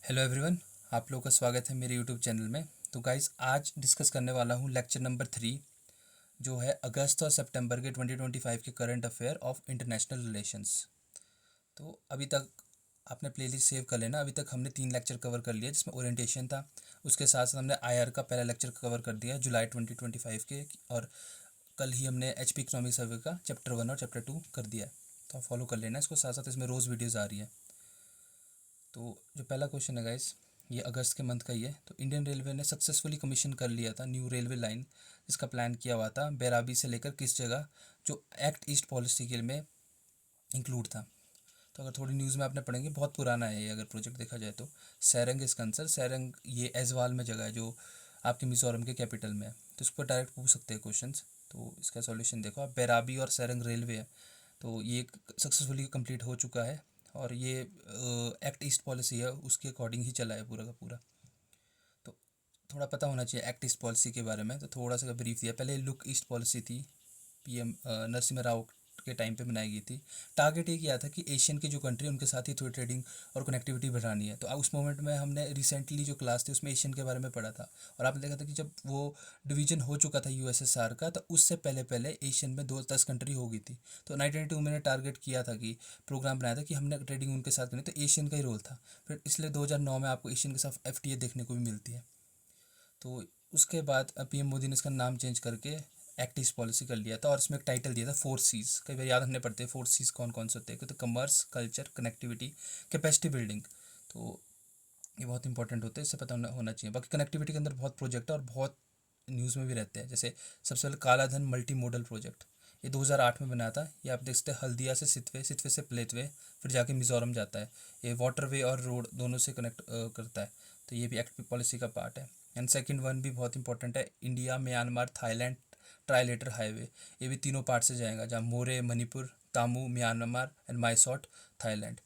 Hello everyone. आप लोगों का स्वागत है मेरे यूट्यूब चैनल में। तो गाइस, आज डिस्कस करने वाला हूँ लेक्चर नंबर 3, जो है अगस्त और सितंबर के 2025 के current affair of international relations. तो अभी तक आपने प्लेलिस्ट सेव कर लेना। अभी तक हमने 3 लेक्चर कवर कर लिया, जिसमें ओरिएंटेशन था। उसके साथ साथ हमने आईआर का पहला लेक्चर कवर कर दिया जुलाई 2025 के, और कल ही हमने एचपी इकोनॉमिक सर्वे का चैप्टर 1 और चैप्टर 2 कर दिया है। तो आप फॉलो कर लेना इसको। साथ साथ इसमें रोज़ वीडियोज़ आ रही है। तो जो पहला क्वेश्चन है गाइस, ये अगस्त के मंथ का ही है। तो इंडियन रेलवे ने सक्सेसफुली कमीशन कर लिया था न्यू रेलवे लाइन, जिसका प्लान किया हुआ था बैराबी से लेकर किस जगह, जो एक्ट ईस्ट पॉलिसी के में इंक्लूड था। तो अगर थोड़ी न्यूज़ में आपने पढ़ेंगे, बहुत पुराना है ये अगर प्रोजेक्ट देखा जाए तो। सैरंग इसका आंसर। सैरंग ये ऐजवाल में जगह है, जो आपके मिजोरम के कैपिटल में है। तो इस पर डायरेक्ट पूछ सकते हैं क्वेश्चंस। तो इसका सॉल्यूशन देखो आप, बैराबी और सैरंग रेलवे है। तो ये सक्सेसफुली कंप्लीट हो चुका है, और ये एक्ट ईस्ट पॉलिसी है उसके अकॉर्डिंग ही चला है पूरा का पूरा। तो थोड़ा पता होना चाहिए एक्ट ईस्ट पॉलिसी के बारे में। तो थोड़ा सा ब्रीफ दिया। पहले लुक ईस्ट पॉलिसी थी, पीएम नरसिम्हा राव के टाइम पे बनाई गई थी। टारगेट ये किया था कि एशियन की जो कंट्री उनके साथ ही थोड़ी ट्रेडिंग और कनेक्टिविटी बढ़ानी है। तो उस मोमेंट में हमने रिसेंटली जो क्लास थी उसमें एशियन के बारे में पढ़ा था, और आपने देखा था कि जब वो डिवीजन हो चुका था यूएसएसआर का, तो उससे पहले पहले एशियन में 10 कंट्री हो गई थी। तो 1992 मैंने टारगेट किया था कि प्रोग्राम बनाया था कि हमने ट्रेडिंग उनके साथ करनी, तो एशियन का ही रोल था। फिर इसलिए 2009 में आपको एशियन के साथ एफटीए देखने को भी मिलती है। तो उसके बाद पीएम मोदी ने इसका नाम चेंज करके एक्ट ईस्ट पॉलिसी कर लिया था, और इसमें एक टाइटल दिया था 4 C's। कई बार याद रखने पड़ते हैं 4 C's कौन कौन से होते हैं। तो commerce, culture, connectivity, capacity building. तो ये बहुत इंपॉर्टेंट होते हैं, इससे पता होना चाहिए। बाकी कनेक्टिविटी के अंदर बहुत प्रोजेक्ट है और बहुत न्यूज़ में भी रहते हैं। जैसे सबसे पहले काला धन मल्टी मोडल प्रोजेक्ट, ये 2008 में बना था। ये आप देख सकते हैं, हल्दिया से सितवे, सितवे से प्लेतवे, फिर जाके मिज़ोरम जाता है। ये वाटरवे और रोड दोनों से कनेक्ट करता है। तो ये भी एक्ट पॉलिसी का पार्ट है। एंड सेकंड वन भी बहुत इंपॉर्टेंट है, India Myanmar Thailand trilateral highway. ये भी तीनों पार्ट से जाएगा, जहाँ Moreh Manipur, Tamu Myanmar and Mae Sot Thailand.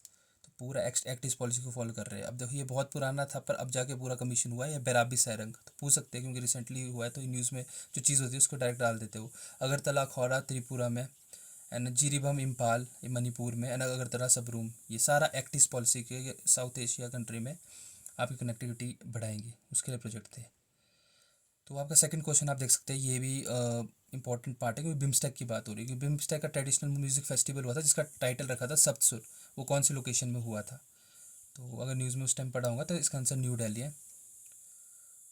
तो पूरा एक्ट इस पॉलिसी को फॉलो कर रहे हैं। अब देखो, ये बहुत पुराना था पर अब जाके पूरा कमीशन हुआ है। ये बैराबी सैरंग, तो पूछ सकते हैं क्योंकि रिसेंटली हुआ है, तो न्यूज़ में जो चीज़ होती है उसको डायरेक्ट डाल देते हो। अगरतला खौरा त्रिपुरा में, एंड जिरीबम इम्फाल ये मणिपुर में, एंड अगरतला सबरूम, ये सारा एक्ट ईस्ट पॉलिसी के साउथ एशिया कंट्री में आपकी कनेक्टिविटी बढ़ाएंगी, उसके लिए प्रोजेक्ट थे। तो आपका सेकंड क्वेश्चन आप देख सकते हैं, ये भी इंपॉर्टेंट पार्ट है क्योंकि बिम्स्टेक की बात हो रही है। क्योंकि बिम्स्टेक का ट्रेडिशनल म्यूजिक फेस्टिवल हुआ था, जिसका टाइटल रखा था सप्तसुर। वो कौन सी लोकेशन में हुआ था? तो अगर न्यूज़ में उस टाइम पढ़ा होगा तो इसका आंसर न्यू दिल्ली है।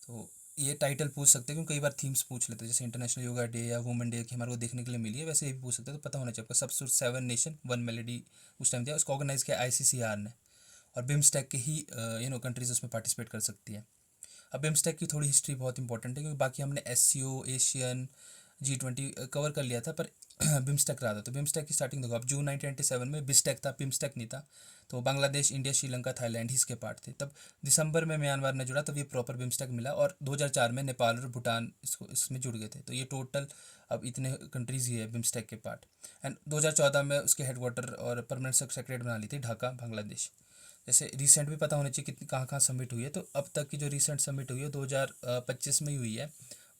तो ये टाइटल पूछ सकते हैं क्योंकि कई बार थीम्स पूछ लेते हैं, जैसे इंटरनेशनल योगा डे या वुमेन डे की हमारे को देखने के लिए मिली है, वैसे ये भी पूछ सकते हैं। तो पता होना चाहिए आपको। सबसे 7 नेशन 1 मेलेडी उस टाइम दिया, उसको ऑर्गेनाइज किया आईसीसीआर ने। और बिम्स्टेक के ही कंट्रीज उसमें पार्टिसिपेट कर सकती है। अब बिम्स्टेक की थोड़ी हिस्ट्री बहुत इंपॉर्टेंट है, क्योंकि बाकी हमने एससीओ, एशियन, G20 कवर कर लिया था, पर बिम्स्टेक रहा था। तो बिम्स्टेक की स्टार्टिंग देखो, अब जून 1997 में बिस्टेक था, बिम्स्टेक नहीं था। तो बांग्लादेश, इंडिया, श्रीलंका, थाईलैंड ही इसके पार्ट थे। तब दिसंबर में म्यांमार ने जुड़ा, तब ये प्रॉपर बिम्स्टेक मिला। और 2004 में नेपाल और भूटान इसमें जुड़ गए थे। तो ये टोटल अब इतने कंट्रीज़ ही है बिम्स्टेक के पार्ट। एंड 2014 में उसके हेडवाटर और परमानेंट सेक्रेटरी बना ली थी ढाका, बांग्लादेश। जैसे रिसेंट भी पता होना चाहिए कितनी कहाँ कहाँ सबमिट हुई है। तो अब तक की जो रिसेंट सबमिट हुई है 2025 में ही हुई है,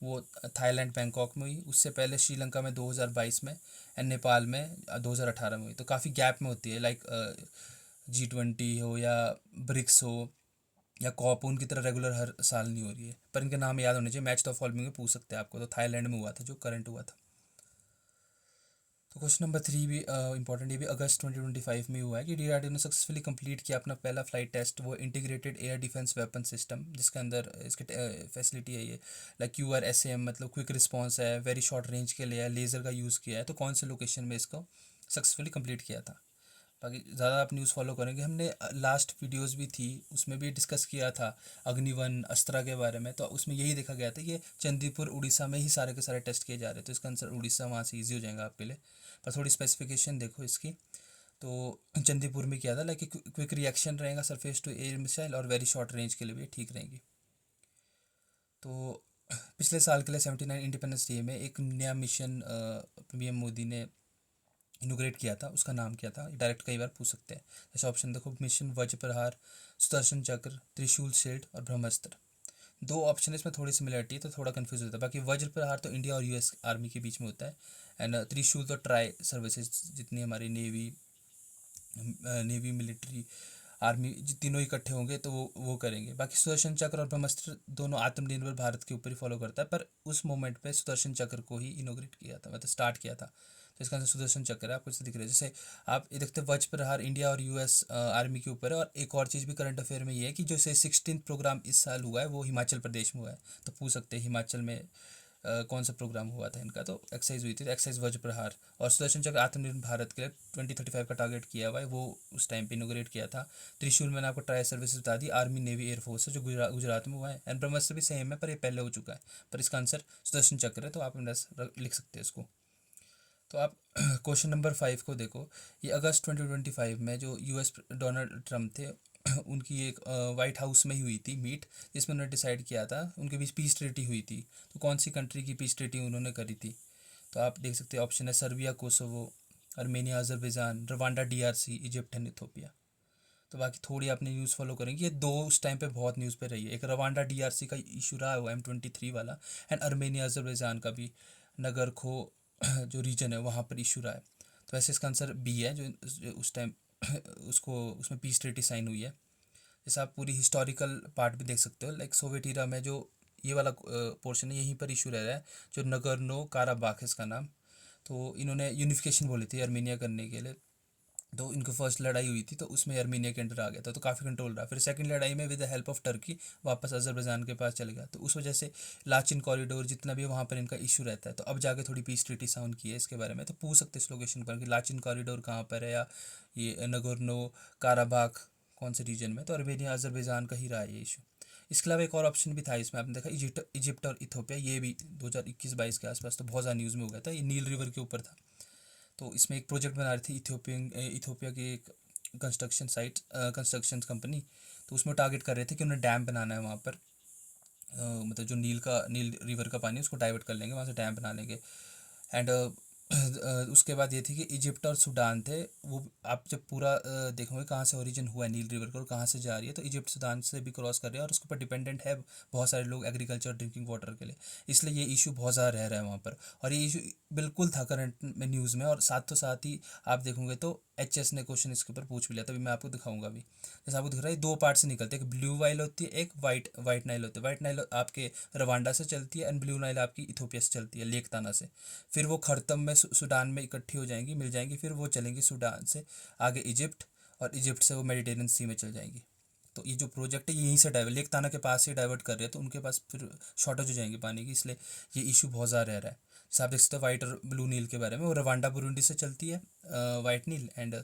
वो थाईलैंड बैंकॉक में हुई। उससे पहले श्रीलंका में 2022 में, एंड नेपाल में 2018 में हुई। तो काफ़ी गैप में होती है, लाइक G20 हो या ब्रिक्स हो या कॉपून की तरह रेगुलर हर साल नहीं हो रही है। पर इनके नाम याद होने चाहिए, मैच द फॉलोइंग में पूछ सकते हैं आपको। तो थाईलैंड में हुआ था जो करंट हुआ था। तो क्वेश्चन नंबर 3 भी इंपॉर्टेंट, ये भी अगस्त 2025 में हुआ है कि डीआरडीओ ने सक्सेसफुली कंप्लीट किया अपना पहला फ्लाइट टेस्ट, वो integrated air defence weapon system, जिसके अंदर इसके फैसिलिटी है ये, लाइक QRSAM, मतलब क्विक रिस्पॉन्स है, वेरी शॉर्ट रेंज के लिए है, लेज़र का यूज़ किया है। तो कौन से लोकेशन में इसको सक्सेसफुली कंप्लीट किया था? बाकी ज़्यादा आप न्यूज़ फॉलो करेंगे, हमने लास्ट वीडियोस भी थी उसमें भी डिस्कस किया था अग्निवन अस्त्रा के बारे में। तो उसमें यही देखा गया था, ये चंदीपुर उड़ीसा में ही सारे के सारे टेस्ट किए जा रहे थे। तो इसका आंसर उड़ीसा, वहाँ से ईजी हो जाएगा आपके लिए। पर थोड़ी स्पेसिफिकेशन देखो इसकी। तो चंदीपुर में किया था, लाइक क्विक रिएक्शन रहेगा, सरफेस टू एयर मिसाइल, और वेरी शॉर्ट रेंज के लिए भी ठीक रहेगी। तो पिछले साल के लिए 79 इंडिपेंडेंस डे में एक नया मिशन पीएम मोदी ने इनोग्रेट किया था, उसका नाम क्या था? डायरेक्ट कई बार पूछ सकते हैं। जैसे ऑप्शन देखो, मिशन वज्र प्रहार, सुदर्शन चक्र, त्रिशूल शील्ड और ब्रह्मास्त्र। दो ऑप्शन है इसमें थोड़ी सिमिलरिटी है, तो थोड़ा कंफ्यूज होता है। बाकी वज्र प्रहार तो इंडिया और यूएस आर्मी के बीच में होता है। एंड त्रिशूल तो ट्राई सर्विसेज, जितनी हमारी नेवी, नेवी मिलिट्री आर्मी तीनों इकट्ठे होंगे तो वो करेंगे। बाकी सुदर्शन चक्र और ब्रह्मास्त्र दोनों आत्मनिर्भर भारत के ऊपर ही फॉलो करता है, पर उस मोमेंट पे सुदर्शन चक्र को ही इनोग्रेट किया था, मतलब स्टार्ट किया था। तो इसका आंसर सुदर्शन चक्र है। आपको इससे दिख रहा है, जैसे आप ये देखते हैं वज्र प्रहार इंडिया और यूएस आर्मी के ऊपर है। और एक और चीज़ भी करंट अफेयर में ये है कि जो से 16th प्रोग्राम इस साल हुआ है वो हिमाचल प्रदेश में हुआ है। तो पूछ सकते हैं हिमाचल में कौन सा प्रोग्राम हुआ था इनका, तो एक्सरसाइज हुई थी, एक्सरसाइज वज्र प्रहार। और सुदर्शन चक्र आत्मनिर्भर भारत के लिए 2035 का टारगेट किया हुआ है, वो उस टाइम पे इनोग्रेट किया था। त्रिशूल मैंने आपको ट्राई सर्विसेज बता दी, आर्मी नेवी एयरफोर्स है जो गुजरात में हुआ है। एंड ब्रह्मास्त्र भी सेम है पर ये पहले हो चुका है, पर इसका आंसर सुदर्शन चक्र है, तो आप लिख सकते हैं इसको। तो आप क्वेश्चन नंबर 5 को देखो। ये अगस्त 2025 में जो यूएस डोनाल्ड ट्रम्प थे उनकी एक वाइट हाउस में ही हुई थी मीट, जिसमें उन्होंने डिसाइड किया था, उनके बीच पीस ट्रीटी हुई थी। तो कौन सी कंट्री की पीस ट्रीटी उन्होंने करी थी? तो आप देख सकते हैं, ऑप्शन है Serbia, Kosovo, Armenia, Azerbaijan, Rwanda, DRC, Egypt and Ethiopia. तो बाकी थोड़ी आपने न्यूज़ फॉलो करेंगे, ये दो उस टाइम पे बहुत न्यूज़ पे रही है। एक रवांडा डीआरसी का इशू रहा हुआ M23 वाला, एंड अर्मेनिया अजरबैजान का भी नगर खो जो रीजन है वहाँ पर इशू रहा है। तो ऐसे इसका आंसर बी है, जो उस टाइम उसको उसमें पीस ट्रीटी साइन हुई है। जैसे आप पूरी हिस्टोरिकल पार्ट भी देख सकते हो, लाइक सोवियत ईरा में जो ये वाला पोर्शन है यहीं पर इशू रह रहा है, जो नगर्नो काराबाख है इसका नाम। तो इन्होंने यूनिफिकेशन बोली थी अर्मीनिया करने के लिए। तो इनकी फर्स्ट लड़ाई हुई थी तो उसमें अर्मीनिया के अंडर आ गया था, तो काफ़ी कंट्रोल रहा। फिर सेकंड लड़ाई में with the help of Turkey वापस अजरबैजान के पास चल गया। तो उस वजह से लाचिन कॉरिडोर जितना भी वहाँ पर इनका इशू रहता है, तो अब जाके थोड़ी पीस ट्रीटी साउंड की है इसके बारे में। तो पूछ सकते इस लोकेशन पर कि लाचिन कॉरिडोर कहाँ पर है, या ये नगोर्नो काराबाख कौन से रीजन में। तो अर्मेनिया अजरबैजान का ही रहा है ये इशू। इसके अलावा एक और ऑप्शन भी था इसमें, आपने देखा इजिप्ट और इथोपिया, ये भी 2021-22 के आसपास तो बहुत ज़्यादा न्यूज़ में हो गया था। ये नील रिवर के ऊपर था। तो इसमें एक प्रोजेक्ट बना रही थी इथोपिया की एक कंस्ट्रक्शन कंपनी। तो उसमें टारगेट कर रहे थे कि उन्हें डैम बनाना है वहाँ पर, मतलब जो नील रिवर का पानी है उसको डाइवर्ट कर लेंगे, वहाँ से डैम बना लेंगे। एंड उसके बाद ये थी कि इजिप्ट और सूडान थे वो। आप जब पूरा देखोगे कहाँ से ओरिजिन हुआ है नील रिवर का और कहाँ से जा रही है, तो इजिप्ट सूडान से भी क्रॉस कर रहे हैं और उसके ऊपर डिपेंडेंट है बहुत सारे लोग एग्रीकल्चर ड्रिंकिंग वाटर के लिए। इसलिए ये इशू बहुत ज़्यादा रह रहा है वहाँ पर, और ये इशू बिल्कुल था करंट में न्यूज़ में। और साथ ही आप देखोगे तो HS ने क्वेश्चन इसके ऊपर पूछ भी लिया, तभी मैं आपको दिखाऊंगा भी। जैसे आपको दिख रहा है दो पार्ट से निकलते हैं, एक ब्लू नाइल होती है, एक वाइट नाइल होती है। वाइट नाइल आपके रवांडा से चलती है एंड ब्लू नाइल आपकी इथोपिया से चलती है, लेक ताना से। फिर वो खर्तम में सूडान में इकट्ठी हो जाएंगी, मिल जाएंगी, फिर वो चलेंगी सूडान से आगे इजिप्ट, और इजिप्ट से वो मेडिटेरियन सी में चल जाएंगी। तो ये जो प्रोजेक्ट है यहीं से डाइवर्ट, लेक ताना के पास से डाइवर्ट कर रहे हैं, तो उनके पास फिर शॉर्टेज हो जाएंगी पानी की, इसलिए ये इशू बहुत ज़्यादा रह रहा है। जैसे आप देख सकते हो वाइट और ब्लू नील के बारे में, वो रवांडा बुरुंडी से चलती है white Nile, and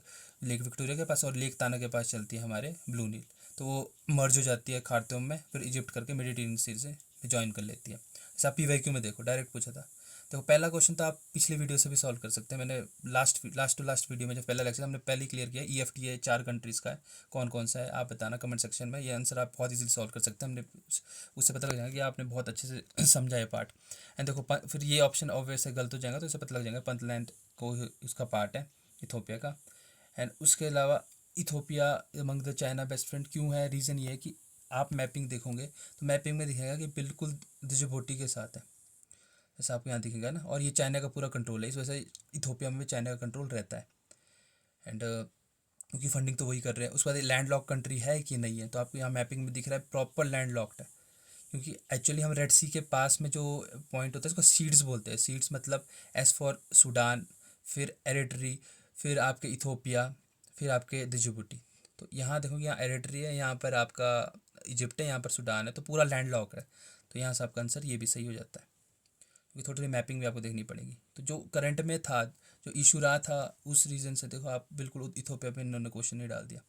Lake Victoria के पास और लेक ताना के पास चलती है हमारे ब्लू नील। तो वो मर्ज हो जाती है खार्तूम में, फिर इजिप्ट करके मेडिटेरियन सी से ज्वाइन कर लेती है। जैसे आप PYQ में देखो डायरेक्ट पूछा था। तो पहला क्वेश्चन तो आप पिछले वीडियो से भी सॉल्व कर सकते हैं। मैंने लास्ट वीडियो में जो पहला लेक्चर हमने पहले ही क्लियर किया, EFTA 4 कंट्रीज़ का है, कौन कौन सा है आप बताना कमेंट सेक्शन में। ये आंसर आप बहुत इजीली सॉल्व कर सकते हैं। हमने उससे पता लग जाएगा कि आपने बहुत अच्छे से समझा है पार्ट। एंड देखो फिर ये ऑप्शन ऑब्वियस है गलत हो जाएगा, तो इससे पता लग जाएगा पंतलैंड को उसका पार्ट है इथोपिया का। एंड उसके अलावा Ethiopia among the China best friend क्यों है, रीज़न ये है कि आप मैपिंग देखोगे तो मैपिंग में दिखेगा कि बिल्कुल डिजिबोटी के साथ है, जैसा आपको यहाँ दिखेगा ना। और ये चाइना का पूरा कंट्रोल है, इस वजह से इथोपिया में भी चाइना का कंट्रोल रहता है। एंड क्योंकि फंडिंग तो वही कर रहे हैं। उसके बाद लैंड लॉक कंट्री है कि नहीं है, तो आपको यहाँ मैपिंग में दिख रहा है प्रॉपर लैंड लॉक्ड है। क्योंकि एक्चुअली हम रेड सी के पास में जो पॉइंट होता है उसको सीड्स बोलते हैं। सीड्स मतलब एस फॉर सूडान, फिर एरिट्री, फिर आपके इथोपिया, फिर आपके डिजिबुटी। तो यहाँ देखोगे यहाँ एरिट्री है, यहाँ पर आपका इजिप्ट है, यहाँ पर सूडान है, तो पूरा लैंड लॉक है। तो यहाँ से आपका आंसर ये भी सही हो जाता है, क्योंकि थोड़ी थोड़ी मैपिंग भी आपको देखनी पड़ेगी। तो जो करंट में था, जो इशू रहा था, उस रीज़न से देखो आप बिल्कुल इथोपिया पे इन्होंने क्वेश्चन नहीं डाल दिया।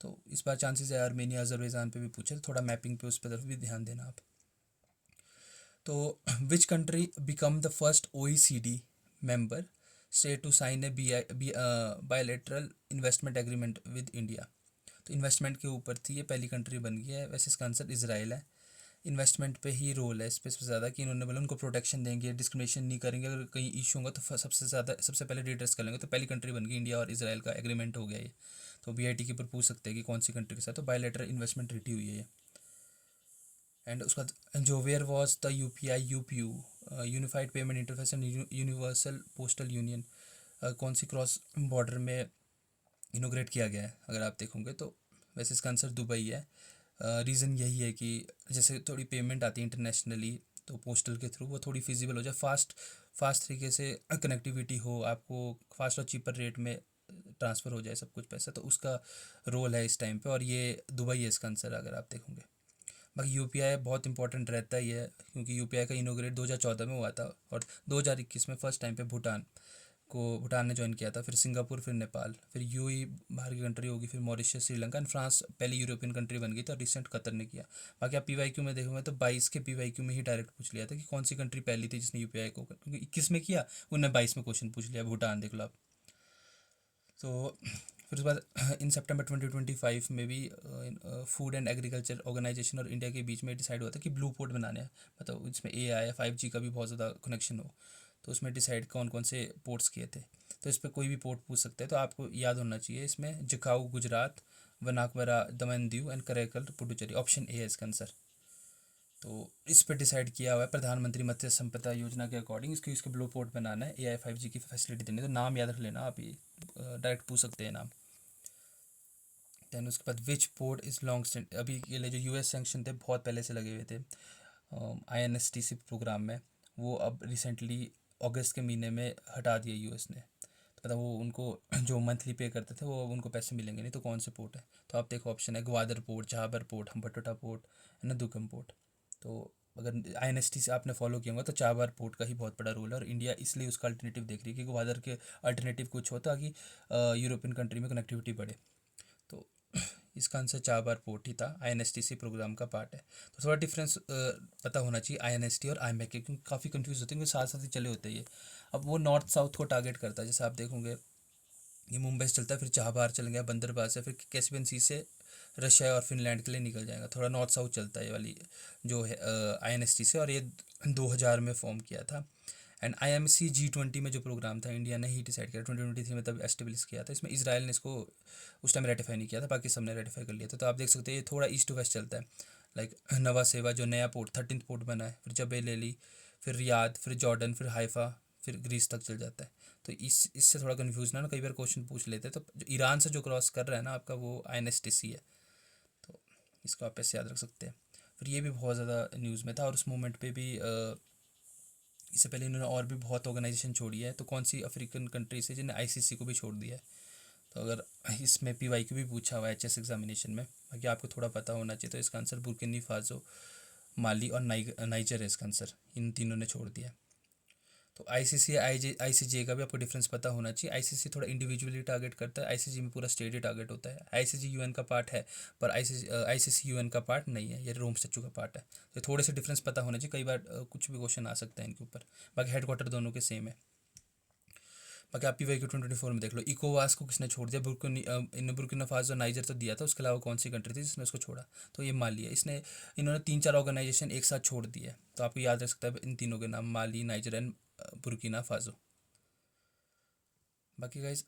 तो इस बार चांसेस है आर्मेनिया अजरबैजान पे भी पूछे, तो थोड़ा मैपिंग पे उस पर तरफ भी ध्यान देना आप। तो which country become the first OECD member state to sign a bilateral investment agreement with India. तो इन्वेस्टमेंट के ऊपर थी, ये पहली कंट्री बन गई है। वैसे इसका आंसर इजराइल है। इन्वेस्टमेंट पे ही रोल है इस पे सबसे ज़्यादा, कि इन्होंने बोला उनको प्रोटेक्शन देंगे, डिस्क्रिमिनेशन नहीं करेंगे, अगर कहीं इशू होगा तो सबसे पहले डिटेल्स कर लेंगे। तो पहली कंट्री बन गई इंडिया और इजराइल का एग्रीमेंट हो गया ये। तो BIT के ऊपर पूछ सकते हैं कि कौन सी कंट्री के साथ, तो बायलैटरल इन्वेस्टमेंट ट्रीटी हुई है ये। एंड उसका जो where was the UPI UPU Unified Payment Interface and Universal Postal Union, कौन सी क्रॉस बॉर्डर में इनोग्रेट किया गया है, अगर आप देखोगे तो वैसे इसका आंसर दुबई है। रीज़न यही है कि जैसे थोड़ी पेमेंट आती है इंटरनेशनली, तो पोस्टल के थ्रू वो थोड़ी फिजिबल हो जाए, फास्ट तरीके से कनेक्टिविटी हो, आपको फास्ट और चीपर रेट में ट्रांसफ़र हो जाए सब कुछ पैसा, तो उसका रोल है इस टाइम पे, और ये दुबई है इसका आंसर अगर आप देखोगे। बाकी यूपीआई बहुत इंपॉर्टेंट रहता ही है, क्योंकि यूपीआई का इनोग्रेट 2014 में हुआ था, और 2021 में फर्स्ट टाइम पे भूटान ने ज्वाइन किया था, फिर सिंगापुर, फिर नेपाल, फिर यूएई बाहर की कंट्री होगी, फिर मॉरिशस, श्रीलंका एंड फ्रांस पहली यूरोपियन कंट्री बन गई थी, और रिसेंट कतर ने किया। बाकी आप पीवाईक्यू में देखोगे तो 22 के पीवाईक्यू में ही डायरेक्ट पूछ लिया था कि कौन सी कंट्री पहली थी जिसने यूपीआई को, क्योंकि 21 में किया, उन्होंने 22 में क्वेश्चन पूछ लिया, भूटान देख लो आप। तो फिर उसके बाद इन सितंबर 2025 में भी फूड एंड एग्रीकल्चर ऑर्गेनाइजेशन और इंडिया के बीच में डिसाइड हुआ था कि ब्लू पोर्ट बनाने हैं, मतलब इसमें AI 5G का भी बहुत ज़्यादा कनेक्शन हो, तो उसमें डिसाइड कौन कौन से पोर्ट्स किए थे। तो इस पर कोई भी पोर्ट पूछ सकते हैं, तो आपको याद होना चाहिए इसमें Jakhau Gujarat, वनाकवरा Daman Diu and Karaikal Puducherry, option A है इसका आंसर। तो इस पर डिसाइड किया हुआ है प्रधानमंत्री मत्स्य संपदा योजना के अकॉर्डिंग, इसके ब्लू पोर्ट बनाना है, AI 5G की फैसिलिटी देनी है, तो नाम याद रख लेना आप, ये डायरेक्ट पूछ सकते हैं नाम। दैन उसके बाद विच पोर्ट इज़ लॉन्ग स्टैंड, अभी के लिए जो US सैंक्शन थे बहुत पहले से लगे हुए थे INSTC प्रोग्राम में, वो अब रिसेंटली अगस्त के महीने में हटा दिए US ने, तो मतलब वो उनको जो मंथली पे करते थे वो उनको पैसे मिलेंगे नहीं, तो कौन से पोर्ट है, तो आप देखो ऑप्शन है Gwadar port, Jhabar port, Hambantota port, है ना, दुगम पोर्ट। तो अगर INSTC आपने फॉलो किया होगा तो चाबार पोर्ट का ही बहुत बड़ा रोल है, और इंडिया इसलिए उसका अल्टरनेटिव देख रही है कि ग्वादर के अल्टरनेटिव कुछ हो ताकि यूरोपियन कंट्री में कनेक्टिविटी बढ़े। तो इसका आंसर चाबार पोर्ट ही था, INSTC प्रोग्राम का पार्ट है। तो थोड़ा डिफरेंस पता होना चाहिए INST और IMEC के, क्योंकि काफ़ी कंफ्यूज होते हैं, क्योंकि साथ साथ ही चले होते हैं ये। अब वो नॉर्थ साउथ को टारगेट करता है, जैसे आप देखोगे ये मुंबई से चलता है, फिर चाबार चल गया बंदरबार से, फिर कैस्पियन सी से रशिया और फिनलैंड के लिए निकल जाएगा, थोड़ा नॉर्थ साउथ चलता है ये वाली जो है INST से, और ये 2000 में फॉर्म किया था। एंड IMC G20 में जो प्रोग्राम था इंडिया ने ही डिसाइड किया, 2023 में तब एस्टेब्लिश किया था, इसमें इसराइल ने इसको उस टाइम रेटिफाई नहीं किया था, बाकी सबने रेटिफाई कर लिया था। तो आप देख सकते हैं ये थोड़ा ईस्ट टू वेस्ट चलता है, लाइक नवा सेवा जो नया पोर्ट 13th पोर्ट बना है, फिर जबे ले ली, फिर रियाद, फिर जॉर्डन, फिर हाइफा, फिर ग्रीस तक चल जाता है। तो इससे थोड़ा कन्फ्यूज ना कई बार क्वेश्चन पूछ लेते हैं, तो जो ईरान से जो क्रॉस कर रहा है ना आपका, वो INSTC है, तो इसको आप ऐसे याद रख सकते हैं। फिर ये भी बहुत ज़्यादा न्यूज़ में था, और उस मोमेंट पे भी इससे पहले इन्होंने और भी बहुत ऑर्गेनाइजेशन छोड़ी है, तो कौन सी अफ्रीकन कंट्री से जिन्हें ICC को भी छोड़ दिया है। तो अगर इसमें PYQ भी पूछा हुआ है HS एग्जामिनेशन में, बाकी आपको थोड़ा पता होना चाहिए, तो इसका आंसर बुर्किनी फासो, माली और नाइजर है इसका आंसर, इन तीनों ने छोड़ दिया। तो ICC ICJ का भी आपको डिफरेंस पता होना चाहिए। ICC थोड़ा इंडिविजुअली टारगेट करता है, ICJ में पूरा स्टेट ही टारगेट होता है। ICJ UN का पार्ट है, पर ICC UN का पार्ट नहीं है, ये रोम स्टैच्यू का पार्ट है। तो थोड़े से डिफरेंस पता होना चाहिए, कई बार कुछ भी क्वेश्चन आ सकता है इनके ऊपर। बाकी हेडक्वार्टर दोनों के सेम है। बाकी आप PYQ 2024 में देख लो, इकोवास को किसने छोड़ दिया, बुर्किना फासो, नाइजर तो दिया था, उसके अलावा कौन सी कंट्री थी जिसने उसको छोड़ा, तो ये माली है। इन्होंने 3-4 ऑर्गेनाइजेशन एक साथ छोड़ दिए, तो आपको याद रख सकता है इन तीनों के नाम, माली, नाइजर एंड बुर्किना फासो। बाकी गाइज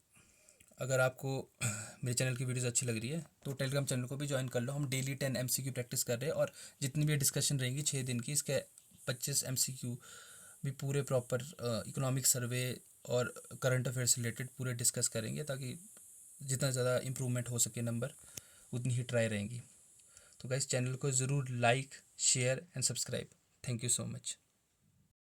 अगर आपको मेरे चैनल की वीडियोस अच्छी लग रही है तो टेलीग्राम चैनल को भी ज्वाइन कर लो, हम डेली 10 MCQ प्रैक्टिस कर रहे हैं, और जितनी भी डिस्कशन रहेंगी 6 दिन की, इसके 25 MCQ भी पूरे प्रॉपर इकोनॉमिक सर्वे और करंट अफेयर्स रिलेटेड पूरे डिस्कस करेंगे, ताकि जितना ज़्यादा इम्प्रूवमेंट हो सके नंबर, उतनी ही ट्राई रहेंगी। तो गाइस चैनल को ज़रूर like, share and subscribe. Thank you so much.